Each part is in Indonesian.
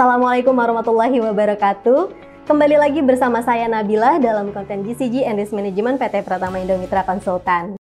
Assalamualaikum warahmatullahi wabarakatuh. Kembali lagi bersama saya Nabila dalam konten GCG and Risk Management PT Pratama Indo Mitra Konsultan.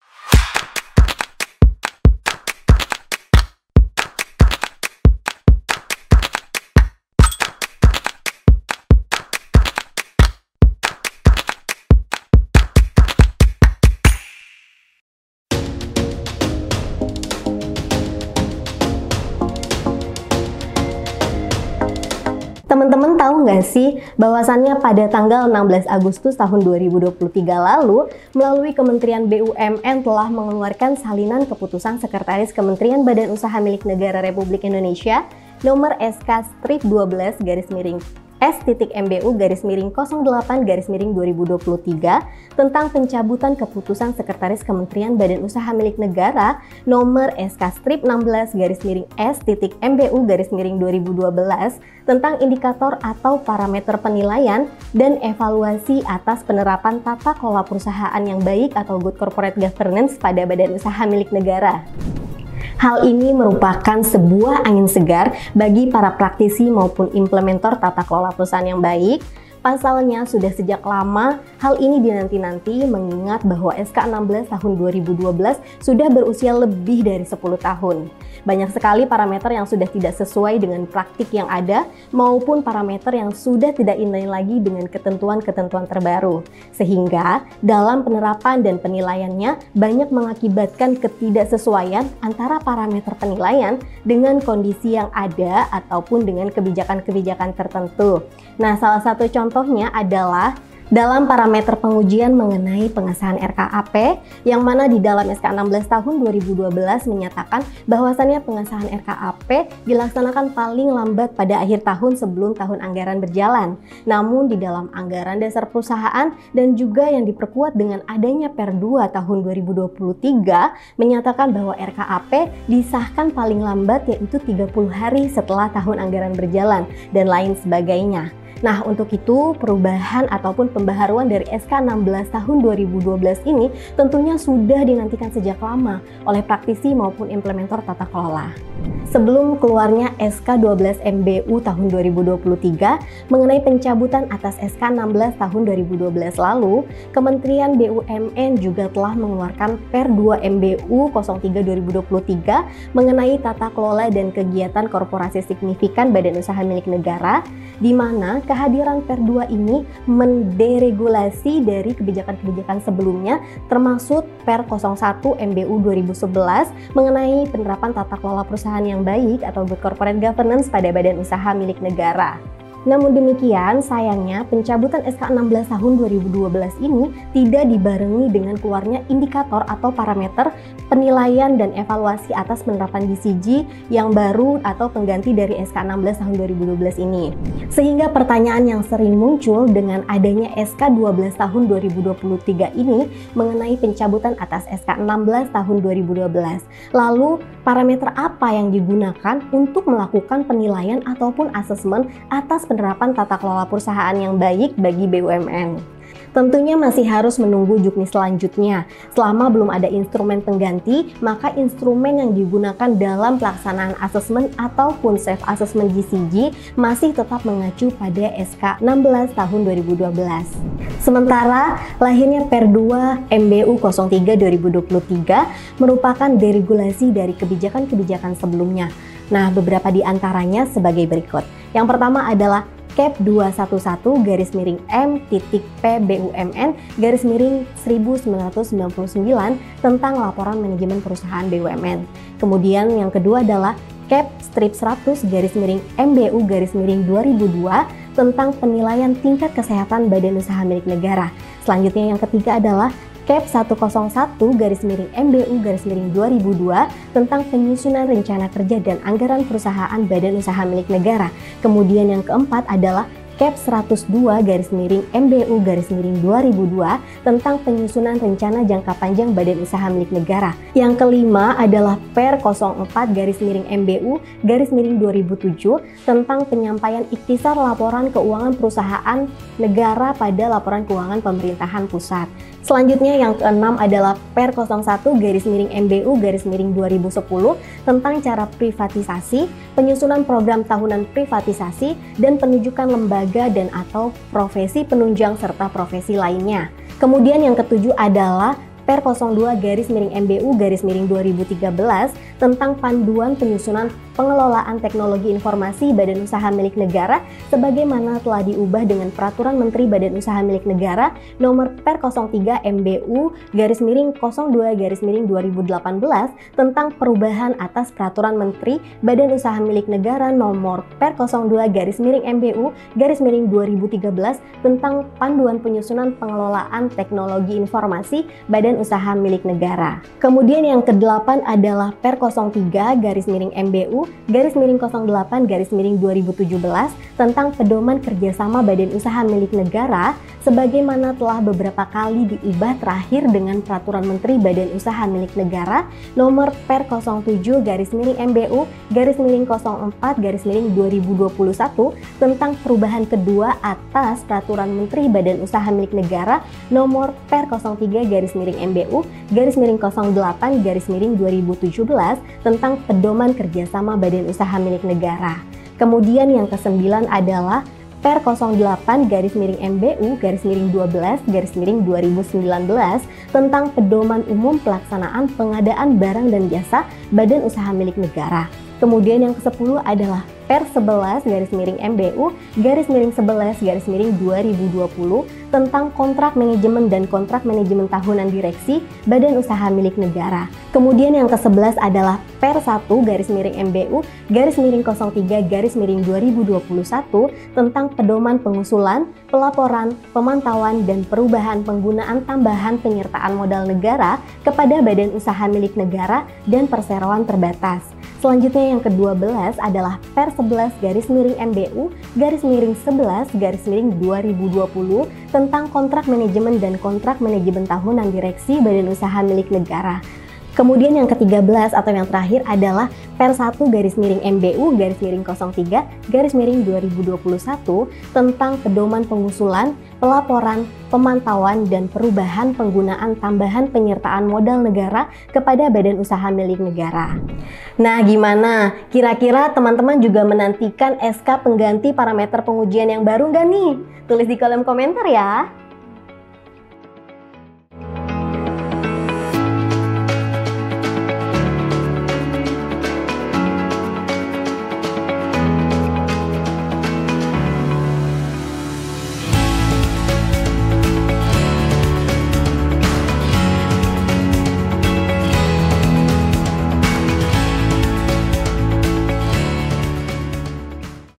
Teman-teman tahu nggak sih bahwasannya pada tanggal 16 Agustus tahun 2023 lalu melalui Kementerian BUMN telah mengeluarkan salinan keputusan Sekretaris Kementerian Badan Usaha Milik Negara Republik Indonesia nomor SK-12/MBU-08/2023 tentang pencabutan keputusan Sekretaris Kementerian Badan Usaha Milik Negara nomor SK-16/MBU-2012 tentang indikator atau parameter penilaian dan evaluasi atas penerapan tata kelola perusahaan yang baik atau good corporate governance pada badan usaha milik negara. Hal ini merupakan sebuah angin segar bagi para praktisi maupun implementer tata kelola perusahaan yang baik. Pasalnya sudah sejak lama hal ini dinanti-nanti mengingat bahwa SK-16 tahun 2012 sudah berusia lebih dari 10 tahun. Banyak sekali parameter yang sudah tidak sesuai dengan praktik yang ada maupun parameter yang sudah tidak inline lagi dengan ketentuan-ketentuan terbaru. Sehingga dalam penerapan dan penilaiannya banyak mengakibatkan ketidaksesuaian antara parameter penilaian dengan kondisi yang ada ataupun dengan kebijakan-kebijakan tertentu. Nah, salah satu contohnya adalah dalam parameter pengujian mengenai pengesahan RKAP, yang mana di dalam SK-16 tahun 2012 menyatakan bahwasannya pengesahan RKAP dilaksanakan paling lambat pada akhir tahun sebelum tahun anggaran berjalan. Namun di dalam anggaran dasar perusahaan dan juga yang diperkuat dengan adanya Per2 tahun 2023 menyatakan bahwa RKAP disahkan paling lambat yaitu 30 hari setelah tahun anggaran berjalan dan lain sebagainya. Nah, untuk itu perubahan ataupun pembaharuan dari SK-16 tahun 2012 ini tentunya sudah dinantikan sejak lama oleh praktisi maupun implementer tata kelola. Sebelum keluarnya SK-12 MBU tahun 2023 mengenai pencabutan atas SK-16 tahun 2012 lalu, Kementerian BUMN juga telah mengeluarkan Per2 MBU 03/2023 mengenai tata kelola dan kegiatan korporasi signifikan badan usaha milik negara, di mana kehadiran Per2 ini menderegulasi dari kebijakan-kebijakan sebelumnya termasuk Per 01 MBU 2011 mengenai penerapan tata kelola perusahaan yang baik atau good corporate governance pada badan usaha milik negara. Namun demikian, sayangnya pencabutan SK-16 tahun 2012 ini tidak dibarengi dengan keluarnya indikator atau parameter penilaian dan evaluasi atas penerapan GCG yang baru atau pengganti dari SK-16 tahun 2012 ini. Sehingga pertanyaan yang sering muncul dengan adanya SK-12 tahun 2023 ini mengenai pencabutan atas SK-16 tahun 2012. Lalu, parameter apa yang digunakan untuk melakukan penilaian ataupun asesmen atas penerapan tata kelola perusahaan yang baik bagi BUMN? Tentunya masih harus menunggu juknis selanjutnya. Selama belum ada instrumen pengganti, maka instrumen yang digunakan dalam pelaksanaan asesmen ataupun self-assessment GCG masih tetap mengacu pada SK-16 tahun 2012. Sementara lahirnya Per2 MBU 03/2023 merupakan deregulasi dari kebijakan-kebijakan sebelumnya. Nah, beberapa di antaranya sebagai berikut. Yang pertama adalah Cap 211/M.P.BUMN/1999 tentang laporan manajemen perusahaan BUMN. Kemudian yang kedua adalah Cap Strip 100/MBU/2002 tentang penilaian tingkat kesehatan badan usaha milik negara. Selanjutnya yang ketiga adalah Cap 101/MBU/2002 tentang penyusunan rencana kerja dan anggaran perusahaan badan usaha milik negara. Kemudian yang keempat adalah Cap 102/MBU/2002 tentang penyusunan rencana jangka panjang badan usaha milik negara. Yang kelima adalah Per 04/MBU/2007 tentang penyampaian ikhtisar laporan keuangan perusahaan negara pada laporan keuangan pemerintahan pusat. Selanjutnya yang keenam adalah Per 01/MBU/2010 tentang cara privatisasi, penyusunan program tahunan privatisasi, dan penunjukan lembaga dan atau profesi penunjang serta profesi lainnya. Kemudian yang ketujuh adalah Per 02/MBU/2013 tentang panduan penyusunan pengelolaan teknologi informasi Badan Usaha Milik Negara sebagaimana telah diubah dengan Peraturan Menteri Badan Usaha Milik Negara Nomor Per 03/MBU/02/2018 tentang perubahan atas Peraturan Menteri Badan Usaha Milik Negara Nomor Per 02/MBU/2013 tentang panduan penyusunan pengelolaan teknologi informasi Badan Usaha Milik Negara. Kemudian yang kedelapan adalah Per 03/MBU/08/2017 tentang pedoman kerjasama Badan Usaha Milik Negara sebagaimana telah beberapa kali diubah terakhir dengan Peraturan Menteri Badan Usaha Milik Negara Nomor Per 07/MBU/04/2021 tentang perubahan kedua atas Peraturan Menteri Badan Usaha Milik Negara Nomor Per 03/MBU/08/2017 tentang pedoman kerjasama Badan Usaha Milik Negara. Kemudian yang kesembilan adalah Per 08/MBU/12/2019 tentang pedoman umum pelaksanaan pengadaan barang dan jasa Badan Usaha Milik Negara. Kemudian yang ke-10 adalah Per 11/MBU/11/2020 tentang kontrak manajemen dan kontrak manajemen tahunan direksi Badan Usaha Milik Negara. Kemudian yang ke-11 adalah Per 1/MBU/03/2021 tentang pedoman pengusulan, pelaporan, pemantauan, dan perubahan penggunaan tambahan penyertaan modal negara kepada Badan Usaha Milik Negara dan perseroan terbatas. Selanjutnya yang ke-12 adalah Per 11/MBU/11/2020 tentang kontrak manajemen dan kontrak manajemen tahunan direksi Badan Usaha Milik Negara. Kemudian yang ke-13 atau yang terakhir adalah Per 1/MBU/03/2021 tentang pedoman pengusulan, pelaporan, pemantauan, dan perubahan penggunaan tambahan penyertaan modal negara kepada Badan Usaha Milik Negara. Nah, gimana? Kira-kira teman-teman juga menantikan SK pengganti parameter pengujian yang baru nggak nih? Tulis di kolom komentar ya!